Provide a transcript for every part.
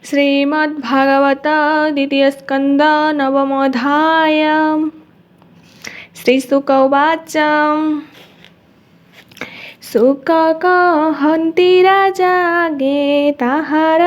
श्रीमद्भागवत द्वितीयस्कन्ध नवमोऽध्याय। श्रीशुक उवाच। शुक कहन्ति राजागे ताहार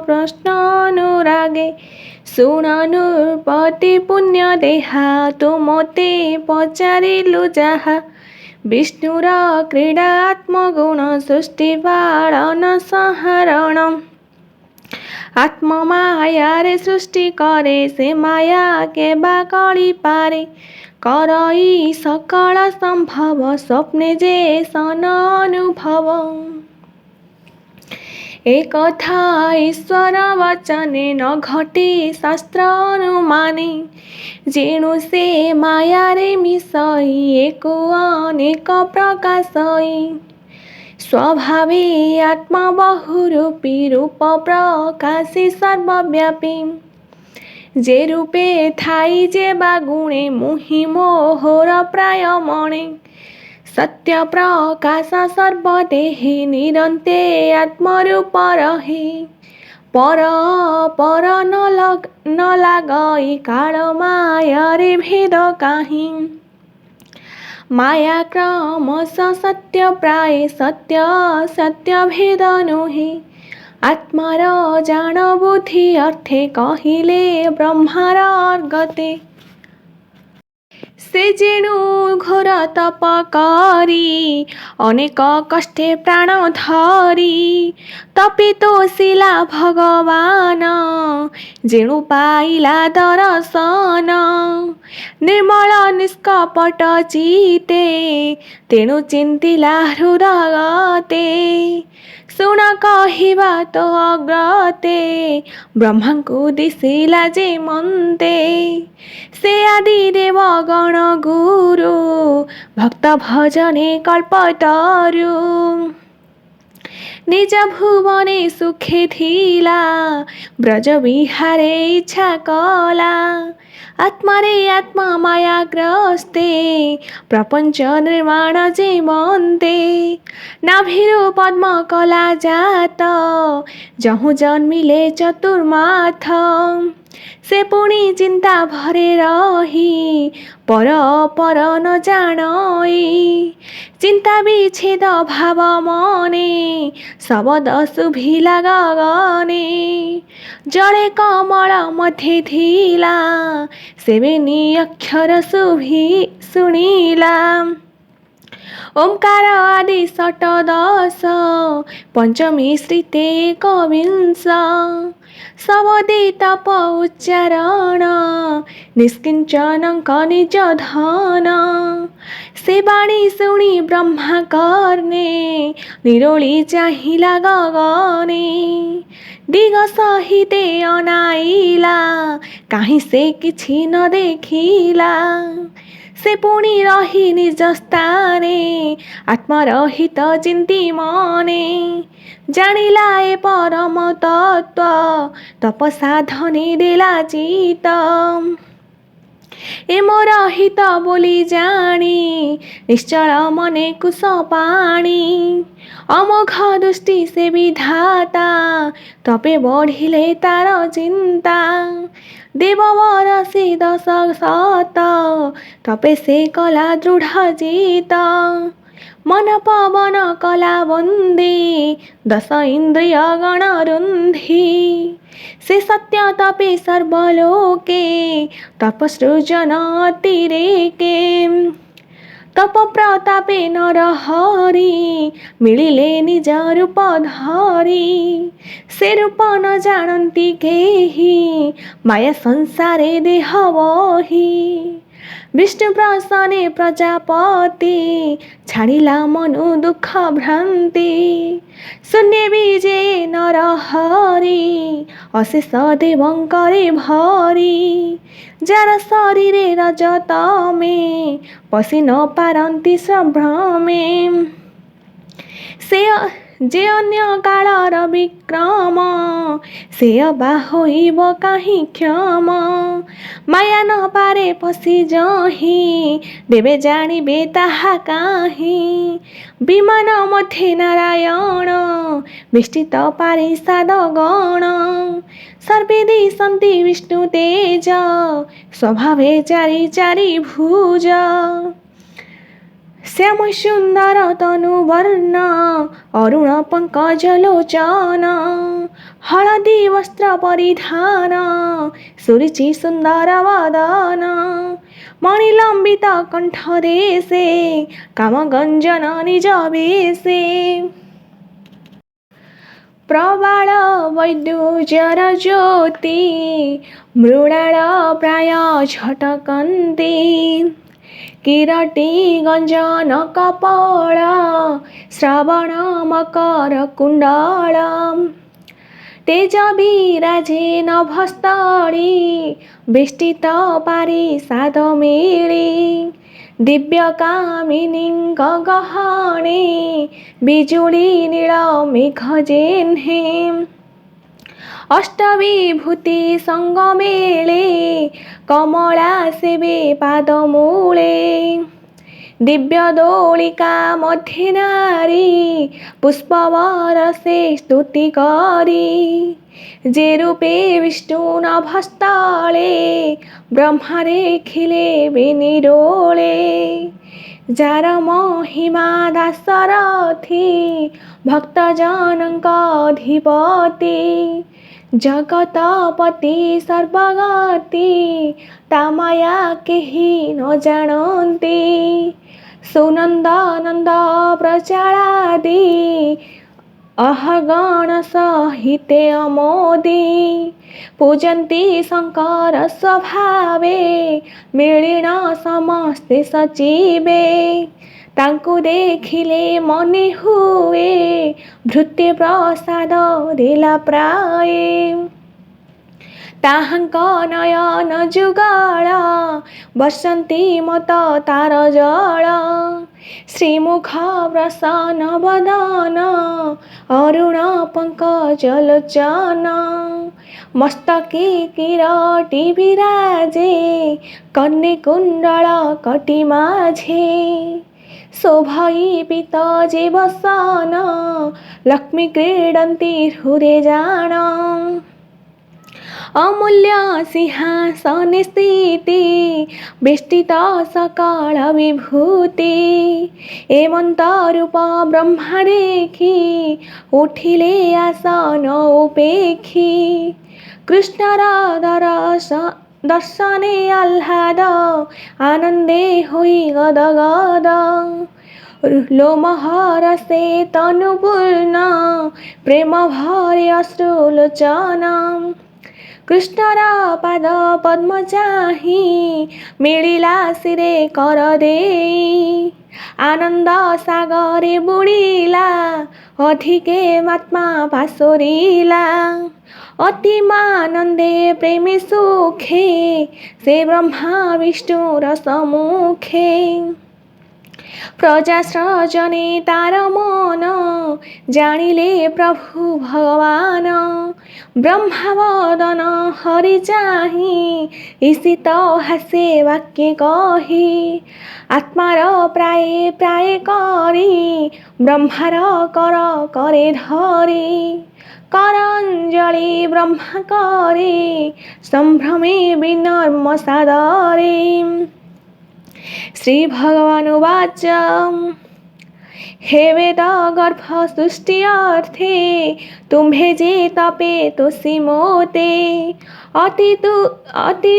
प्रश्नानुरागे। शुण नृपति पुण्यदेहा तु मोते पचारिलु जाहा। विष्णुर क्रीडा आत्मगुण सृष्टि पालन संहरण। आत्म माया रे सृष्टि करे से माया के बा कळी पारे। करई सकल संभव स्वप्ने जे सन अनुभव। एक कथा ईश्वर वचने न घटे शास्त्र अनुमाने। जेणु से माया रे मिसई एक अनेक प्रकाशई। स्वभावे आत्मा बहुरूपी रूप प्रकाशी सर्वव्यापी। जे रूपे थाई जे बागुणे मुहि मोहर प्राय मणे। सत्य प्रकाश सर्वदेहे निरन्ते आत्मरूप रहे। पर न लागई काल माया रे भेद काहि। माया क्रमश सत्य प्राय सत्य सत्य भेद नुहे। आत्मार जान बुद्धि अर्थे कहिले ब्रह्मार अर्गते। से जेणु घोर तप करी अनेक कष्टे प्राण धरी। तपितोषिला भगवान जेणु पाइला दर्शन। निर्मल निष्कपट चिते तेणु चिंतिला हृदयते। शुण कहिबा तो अग्रते ब्रह्मा को दिशिला जे मन्ते। से आदि देव गण गुरु भक्त भजने कल्पतरु। निज भुवने सुखे थिला ब्रज विहारे इच्छा कला। आत्मा रे आत्मा माया ग्रस्ते प्रपंच निर्माण जे बन्ते। नाभिरु पद्म कला जात जहु जन्मिले चतुर्माथ। से पुणी चिंता भरे रही पर न जानई। चिंता विच्छेद भाव मने शब्द शुभिला गगने। जड़े कमल मध्ये थिला सेवेनी अक्षर शुणिला। ओंकार आदि षट्दश पंचमी श्रीते एकविंश। सबदे तप उच्चारण निष्किंचन निज धन। से बाणी शुणी ब्रह्मा कर्णे निरोली चाहिला गगने। दिग सहिते अनाइला काहीं से किछि न देखिला। से पुणी रही निज स्थाने आत्मा रहित चिंती मने। जानिला ए परम तत्व तप साधने देला चित। ए मोर हित बोली जानी निश्चल मने कुश पाणी। अमोघ दृष्टि से विधाता तपे बढ़िले तार चिंता। देववर से दश सत तपे से कला दृढ़ जित। मन पवन कला वंदे दश इंद्रिय गण रुंधी। से सत्य तपे सर्वलोके तप सृजन अतिरेके। तप प्रतापे नर हरि मिलिले निज रूप धरी। से रूप न जानती केही माया संसारे देह वही। विष्णु प्रसन्ने प्रजापति छाड़िला मनु दुख भ्रांति। शून्य विजय नर हरि अशेष देवंकरे भरी। जार शरीरे रजत में पशि न पारंती संभ्रमे। से जे अन्य कालर विक्रम से अबा होइब काहीं क्षम माया न पारे पशि जहि देवे जानिबे ताहा काहीं विमान मध्ये नारायण विष्टित पारिषद गण सर्वे दिशन्ति विष्णु तेज स्वभावे चारि चारि भुज श्याम सुंदर तनुवर्ण अरुण पंकजलोचन हलदी वस्त्र परिधान सुरुचि सुंदर वदन मणिलंबित कंठ देशे कामगंजन निज वेशे प्रबाल वैद्युजर ज्योति मृणाल प्राय झटकन्ति किरटी गंजन कपाल श्रवण मकर कुंडल तेज विराजे नभस्तरी वेष्टित पारिषद मेली दिव्य कामिनी गहने बिजुली नील मेघ जेह्ने अष्टविभूति संगमेले कमला सेवे पादमूले दिव्य दोलिका मध्ये नारी पुष्पवरसे स्तुति करी जे रूपे विष्णु नभस्थले ब्रह्मा देखिले बेनिरोले जार महिमा दासरथी भक्तजनक अधिपति जगतपति सर्वगति तामाया केही न जानन्ति सुनंद नंद प्रचारादि अहगण सहिते अमोदी पूजन्ति शंकर स्वभावे मिलिण समस्ते सचिवे तांकु देखिले मने हुए भृत्य प्रसाद देला प्राय ताहांक नयन जुगल बसंती मत तार जल श्रीमुख प्रसन्न वदन अरुण पंकजलोचन मस्तके किरटी विराजे कन्ये कुंडल कटी माझे शोभई पीत जे वसन लक्ष्मी क्रीडन्ति हृदे जान अमूल्य सिंहासने स्थिति वेष्टित सकल विभूति एमंत रूप ब्रह्मा देखी उठिले आसन उपेक्षी कृष्णर दर्शने आह्लाद आनंदे होई गदगद लोमहरसे तनुपूर्ण प्रेम भरे अश्रुलोचन कृष्णर पाद पद्म चाही मिलिला सिरे कर देई आनंद सागरे बुड़िला अधिके आत्मा पासोरिला अतिमानंदे प्रेमी सुखे से ब्रह्मा विष्णुर सम्मुखे प्रजा सृजने तार मन जानिले प्रभु भगवान ब्रह्मावदन हरि चाही ईशित हासे वाक्य कही आत्मार प्राय प्राय करी ब्रह्मार कर करे धरी करंजलि ब्रह्मा करे संभ्रमे विनम्र सादरे श्री भगवान उवाच हे वेद गर्भ सृष्टि अर्थे तुम्हें जे तपे तुसी मोते अति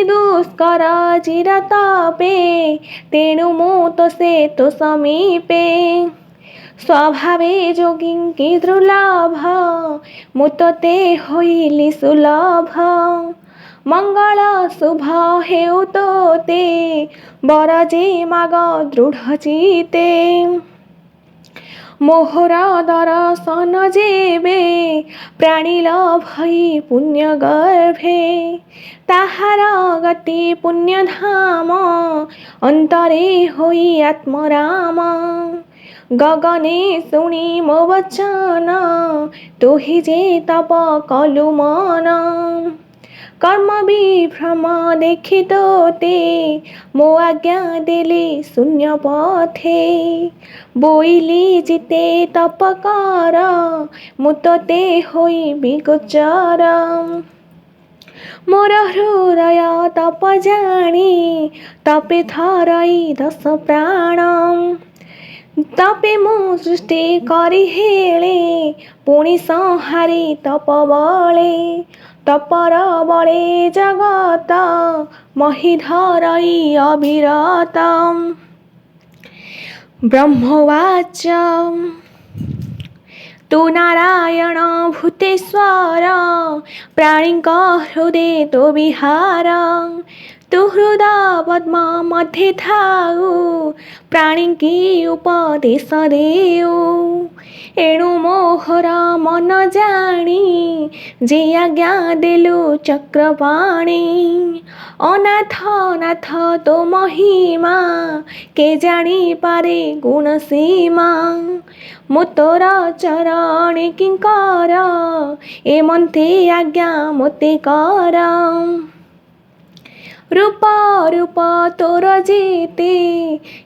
दुष्कर चिर तपे तेणु मु तो से तो समीपे स्वभावे जोगिंकी दुर्लभ मुतते होइली सुलभ मंगल शुभ हेउ तोते बरजे माग दृढ़ चिते मोहर दर्शन जेबे प्राणिल भई पुण्य गर्भे ताहार गति पुण्य धाम अंतरे होई आत्मराम गगने शुणी मो वचन तोहि जे तप कलु मन कर्म विभ्रम देखि तोते मो आज्ञा देले शून्य पथे बोइली जिते तप कर मु तोते होइबि गोचर मोर हृदय तप जानी तपे थराई दश प्राण तपे मु सृष्टि करी हेले पुणी संहारी तप बले तपर बले जगत मही धरई अविरत ब्रह्मवाच तु नारायण भूतेश्वर प्राणिक हृदय तो विहार तु हृदय पद्म मध्ये थाऊ प्राणिकी उपदेश देऊ एणु मोहर मन जानी जे आज्ञा देलु चक्रपाणी अनाथ नाथ तो महिमा के जानी पारे गुण सीमा मु तोर चरण किंकर ए मन्ते आज्ञा मोते कर रूप रूप तोर जेते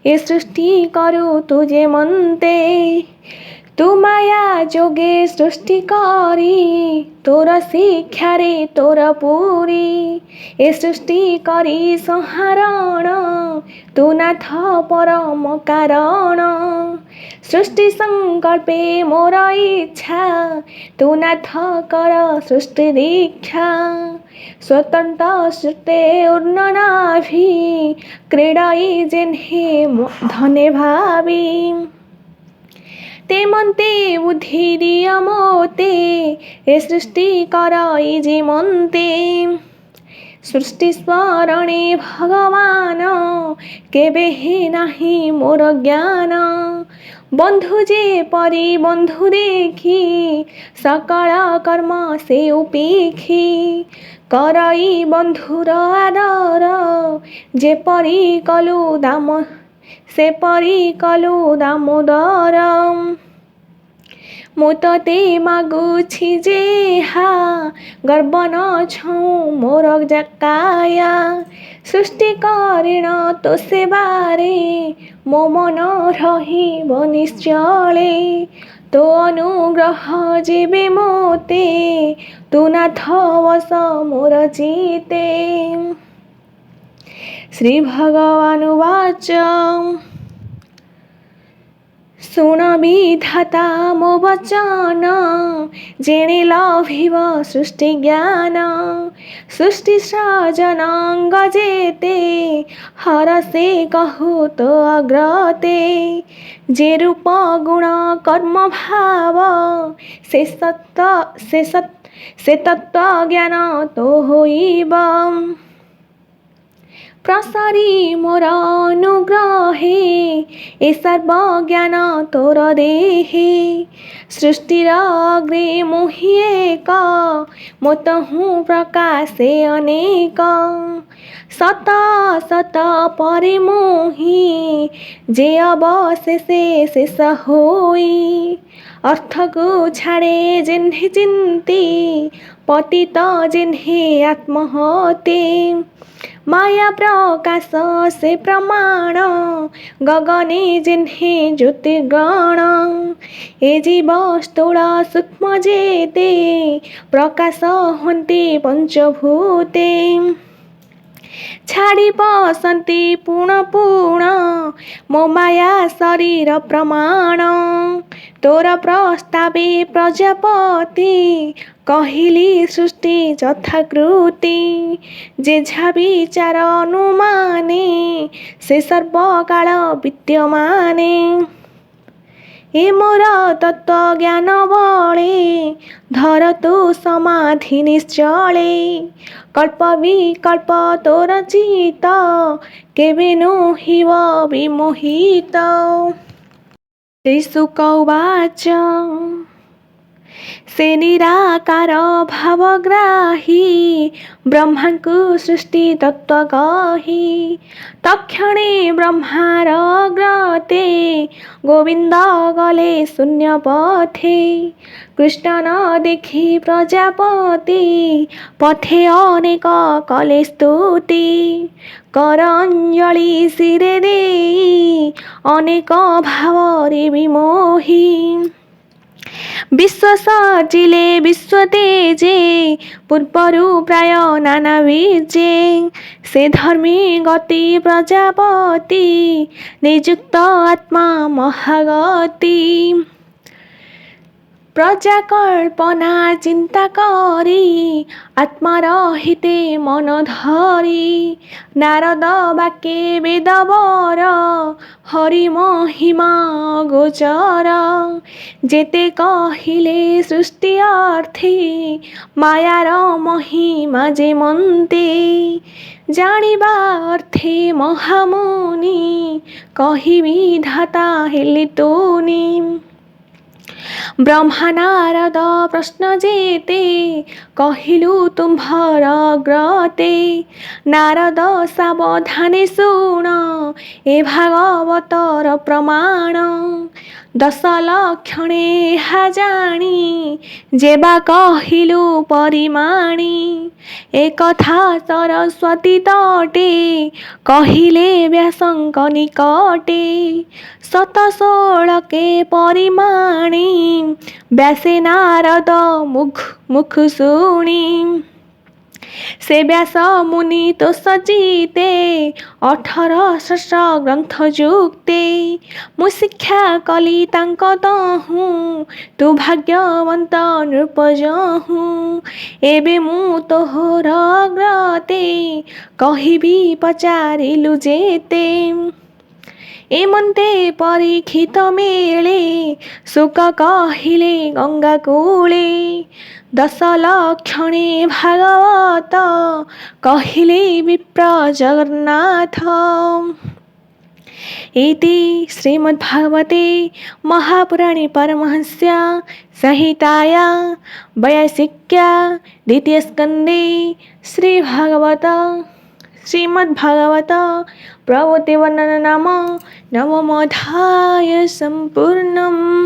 ए सृष्टि करू तुझे मनते तू माया जोगे सृष्टि करी तोर शिक्षा रे तोर पूरी ए सृष्टि करी संहारण तू नाथ परम कारण सृष्टि संकल्पे मोर इच्छा तू नाथ कर सृष्टि दीक्षा स्वतंत्र सृष्टे उन्ननाभि क्रीडाई जिन्हे धने भावी ते मन्ते बुद्धि दिय मोते ए सृष्टि करई जे मन्ते सृष्टि स्मरणे भगवान केबे हे नाही मोर ज्ञान बंधु जे परि बंधु देखी सकल कर्म से उपेखी करई बंधुर आदर जे परि कलु दाम से परि कलु दामोदर मु तते मागुछि जेहा गर्व न छौ मोर जकाया सृष्टि करिण तो सेवारे मो मन रहिब निश्चले तो अनुग्रह जेबे मोते तू नाथ वस मोर चिते श्री भगवान वाच शुण विधाता मो वचन जेणे लभिब सृष्टि ज्ञान सृष्टि सृजन जेते हरसे कहु तो अग्रते जे रूप गुण कर्म भाव से तत्व ज्ञान तो होइब प्रसारी मोर अनुग्रहे ए सर्वज्ञान तोर देहे सृष्टिर अग्रे मोहि एक मोतहु प्रकाशे अनेक सत सत परे मोहि जे अवशेषे शेष होई अर्थको छाड़े जिन्हे चिन्ति पतित जिन्हे आत्महते माया प्रकाश से प्रमाण गगने जिन्हे ज्योतिर्गण ए जीव स्थूल सूक्ष्म जेते प्रकाश हन्ति पंचभूते छाड़ी बसन्ति पूर्ण पूर्ण मो माया शरीर प्रमाण तोर प्रस्तावे प्रजापति कहिली सृष्टि यथाकृति जेझा विचार अनुमाने से सर्वकाल विद्यमाने ए मोर तत्व ज्ञान बले धर तु समाधि निश्चले कल्प विकल्प तोर चित केबे नोहिब विमोहित श्री शुक उवाच से निराकार भावग्राही ब्रह्माଙ୍କୁ सृष्टि तत्व कही तक्षणे ब्रह्मार ग्रते गोविंद गले शून्य पथे कृष्ण न देखि प्रजापति पथे अनेक कले स्तुति कर अंजलि शिरे देई अनेक भावरे विमोही विश्व सजिले विश्व तेजे पूर्वरु प्राय नाना बीजे से धर्मी गति प्रजापति निजुक्त आत्मा महागति प्रजा कल्पना चिंता करी आत्मा रहिते मन धरी नारद बाके वेदवर हरि महिमा गोचर जेते कहिले सृष्टि अर्थी मायार महिमा जे मन्ते जानिबा अर्थे महामुनि कहि विधाता हेली तुनी ब्रह्मा नारद प्रश्न जेते कहिलु तुम्भर ग्रते नारद सावधाने शुण ए भागवतर प्रमाण 10 लक्षणे हा जानी जेबा कहिलु परिमाणी एक कथा सरस्वती तटे कहिले व्यासंक निकटे 17 परिमाणी व्यासे नारद मुख शुणी से व्यास मुनि तो सजीते 18 श्रेष्ठ ग्रंथ जुक्ते मु शिक्षा कली तांक तहु तु भाग्यवंत नृपजहु एबे मु तोहर ग्रते कहिबी पचारिलु जेते एमन्ते परीक्षित मेले सुख कहिले गंगा कूले 10 लक्षणे भागवत कहिले विप्र जगन्नाथ इति श्रीमद्भागवते महापुराणे परमहंस्या संहिताया वैयासिक्या द्वितीय स्कंदे श्रीमद्भागवत प्रभूति वर्णन नाम नवमोऽध्याय सम्पूर्णम्।